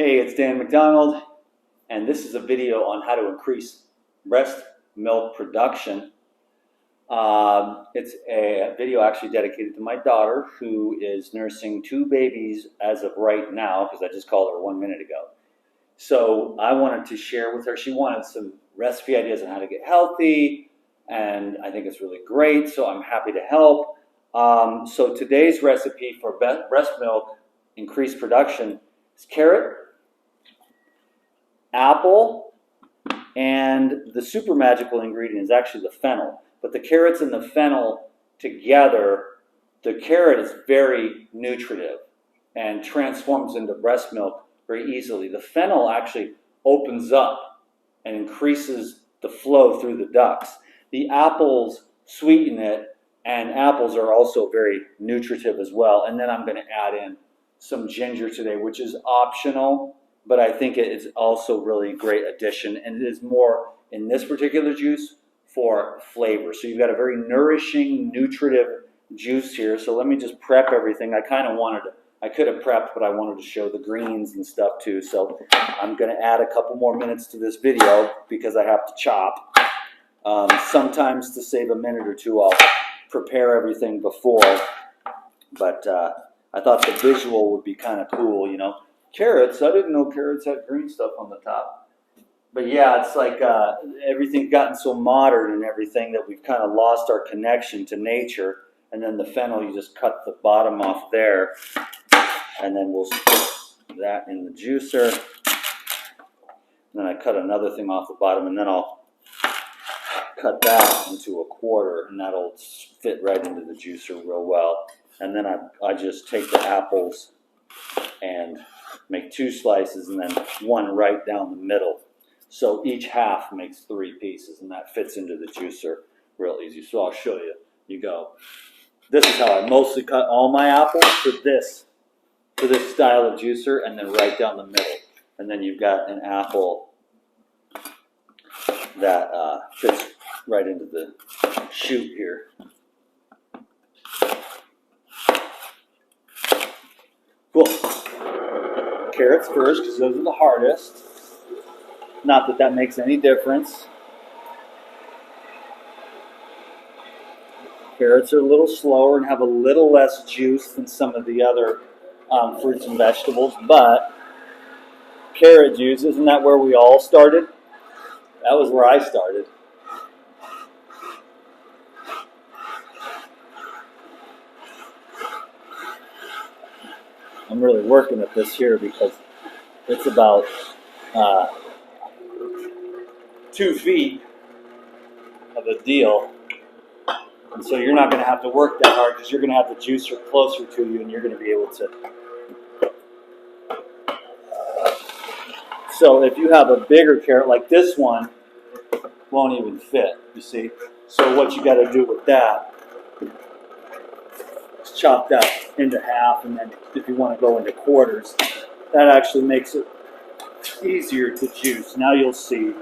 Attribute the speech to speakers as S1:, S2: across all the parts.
S1: Hey, it's Dan McDonald, and this is a video on how to increase breast milk production. It's a video actually dedicated to my daughter, who is nursing 2 babies as of right now, because I just called her 1 minute ago. So I wanted to share with her. She wanted some recipe ideas on how to get healthy, and I think it's really great, so I'm happy to help. So today's recipe for breast milk increased production is carrot, apple, and the super magical ingredient is actually the fennel. But the carrots and the fennel together, the carrot is very nutritive and transforms into breast milk very easily. The fennel actually opens up and increases the flow through the ducts. The apples sweeten it, and apples are also very nutritive as well. And then I'm going to add in some ginger today, which is optional, but I think it's also really great addition, and it is more in this particular juice for flavor. So you've got a very nourishing, nutritive juice here. So let me just prep everything. I could have prepped, but I wanted to show the greens and stuff too. So I'm going to add a couple more minutes to this video because I have to chop. Sometimes to save a minute or two, I'll prepare everything before, but I thought the visual would be kind of cool, you know. Carrots, I didn't know carrots had green stuff on the top. But yeah, it's like everything's gotten so modern and everything that we've kind of lost our connection to nature. And then the fennel, you just cut the bottom off there, and then we'll stick that in the juicer. And then I cut another thing off the bottom, and then I'll cut that into a quarter, and that'll fit right into the juicer real well. And then I just take the apples and make 2 slices, and then 1 right down the middle. So each half makes 3 pieces, and that fits into the juicer real easy. So I'll show you. You go. This is how I mostly cut all my apples for this style of juicer, and then right down the middle. And then you've got an apple that fits right into the shoot here. Cool. Carrots first, because those are the hardest. Not that that makes any difference. Carrots are a little slower and have a little less juice than some of the other fruits and vegetables, but carrot juice, isn't that where we all started? That was where I started. I'm really working at this here because it's about 2 feet of a deal. And so you're not going to have to work that hard because you're going to have the juicer closer to you, and you're going to be able to. So if you have a bigger carrot like this one, won't even fit, you see. So what you got to do with that is chop that into half, and then if you want to go into quarters, that actually makes it easier to juice. Now you'll see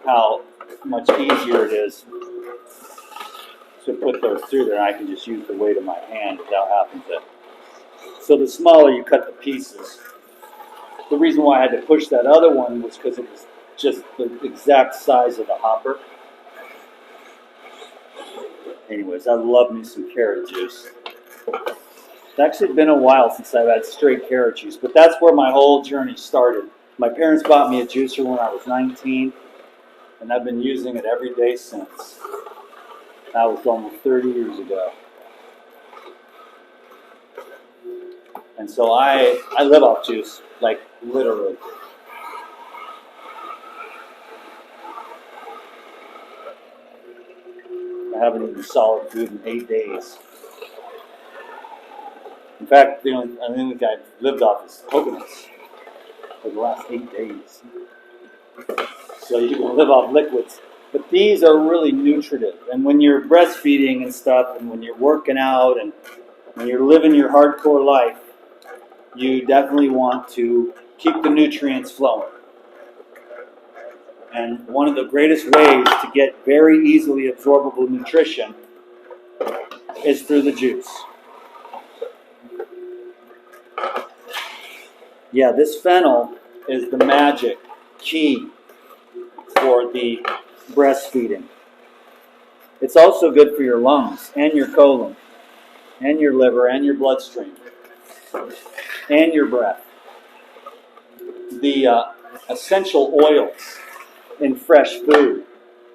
S1: how much easier it is to put those through there. I can just use the weight of my hand without having to. So the smaller you cut the pieces. The reason why I had to push that other one was because it was just the exact size of the hopper. Anyways, I love me some carrot juice. It's actually been a while since I've had straight carrot juice, but that's where my whole journey started. My parents bought me a juicer when I was 19, and I've been using it every day since. That was almost 30 years ago. And so I live off juice, like literally. I haven't eaten solid food in 8 days. In fact, I think I lived off is coconuts for the last 8 days. So you can live off liquids. But these are really nutritive. And when you're breastfeeding and stuff, and when you're working out, and when you're living your hardcore life, you definitely want to keep the nutrients flowing. And one of the greatest ways to get very easily absorbable nutrition is through the juice. Yeah, this fennel is the magic key for the breastfeeding. It's also good for your lungs and your colon and your liver and your bloodstream and your breath. The essential oils in fresh food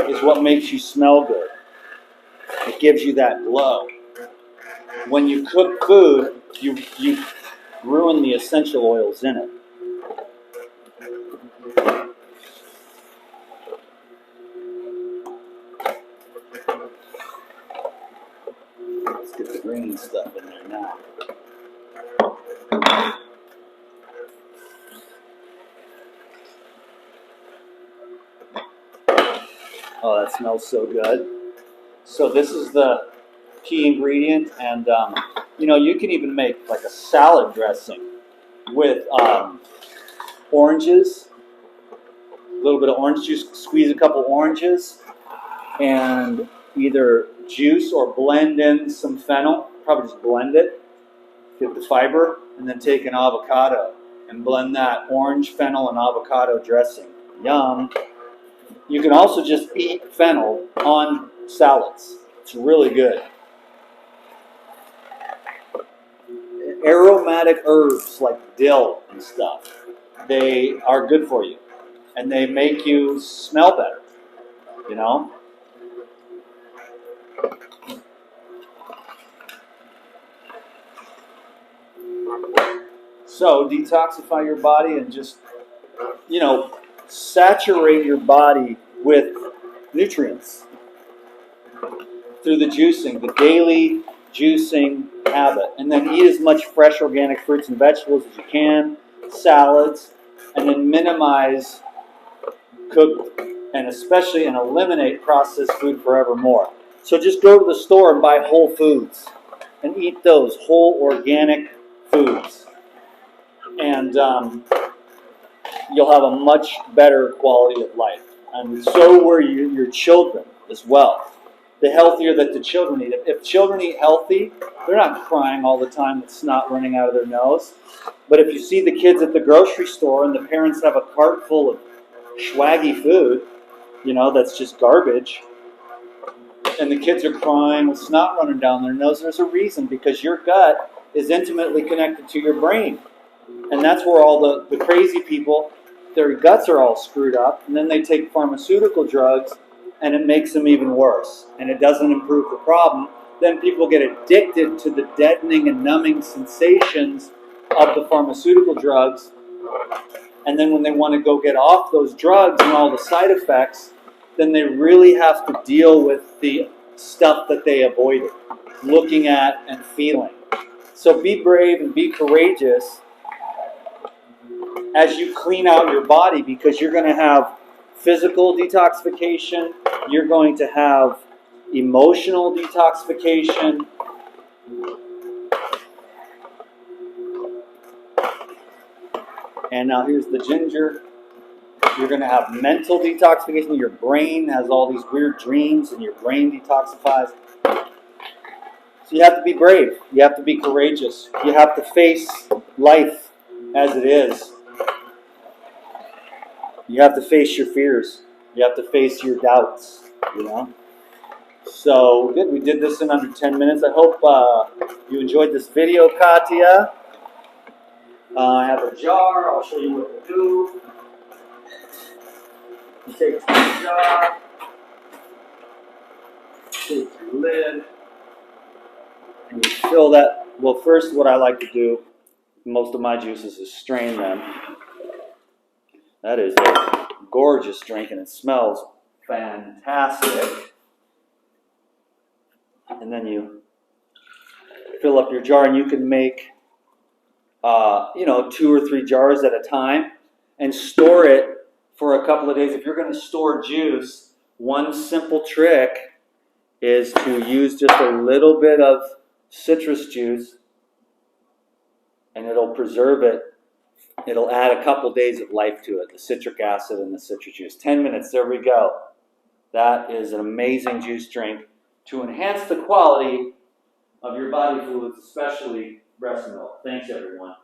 S1: is what makes you smell good. It gives you that glow. When you cook food, you ruin the essential oils in it. Let's get the green stuff in there now. Oh, that smells so good. So this is the key ingredient, and you can even make like a salad dressing with oranges, a little bit of orange juice, squeeze a couple oranges, and either juice or blend in some fennel, probably just blend it, get the fiber, and then take an avocado and blend that orange, fennel, and avocado dressing. Yum. You can also just eat fennel on salads. It's really good. Aromatic herbs like dill and stuff, they are good for you. And they make you smell better, you know? So detoxify your body and just, saturate your body with nutrients through the juicing, the daily juicing habit. And then eat as much fresh organic fruits and vegetables as you can, salads, and then minimize cooked and eliminate processed food forevermore. So just go to the store and buy whole foods and eat those whole organic foods. And you'll have a much better quality of life. And so will your children as well. The healthier that the children eat. If children eat healthy, they're not crying all the time with snot running out of their nose. But if you see the kids at the grocery store and the parents have a cart full of swaggy food, that's just garbage, and the kids are crying with snot running down their nose, there's a reason, because your gut is intimately connected to your brain. And that's where all the crazy people, their guts are all screwed up, and then they take pharmaceutical drugs, and it makes them even worse. And it doesn't improve the problem. Then people get addicted to the deadening and numbing sensations of the pharmaceutical drugs. And then when they want to go get off those drugs and all the side effects, then they really have to deal with the stuff that they avoided looking at and feeling. So be brave and be courageous as you clean out your body, because you're going to have physical detoxification, you're going to have emotional detoxification, and now here's the ginger. You're going to have mental detoxification. Your brain has all these weird dreams and your brain detoxifies. So you have to be brave. You have to be courageous. You have to face life as it is. You have to face your fears. You have to face your doubts, So good. We did this in under 10 minutes. I hope you enjoyed this video, Katya. I have a jar. I'll show you what to do. You take the jar, take your lid, and you fill that. Well, first what I like to do, most of my juices, is strain them. That is a gorgeous drink, and it smells fantastic. And then you fill up your jar, and you can make 2 or 3 jars at a time and store it for a couple of days. If you're going to store juice, one simple trick is to use just a little bit of citrus juice, and it'll preserve it. It'll add a couple days of life to it, the citric acid and the citrus juice. 10 minutes, there we go. That is an amazing juice drink to enhance the quality of your body fluids, especially breast milk. Thanks, everyone.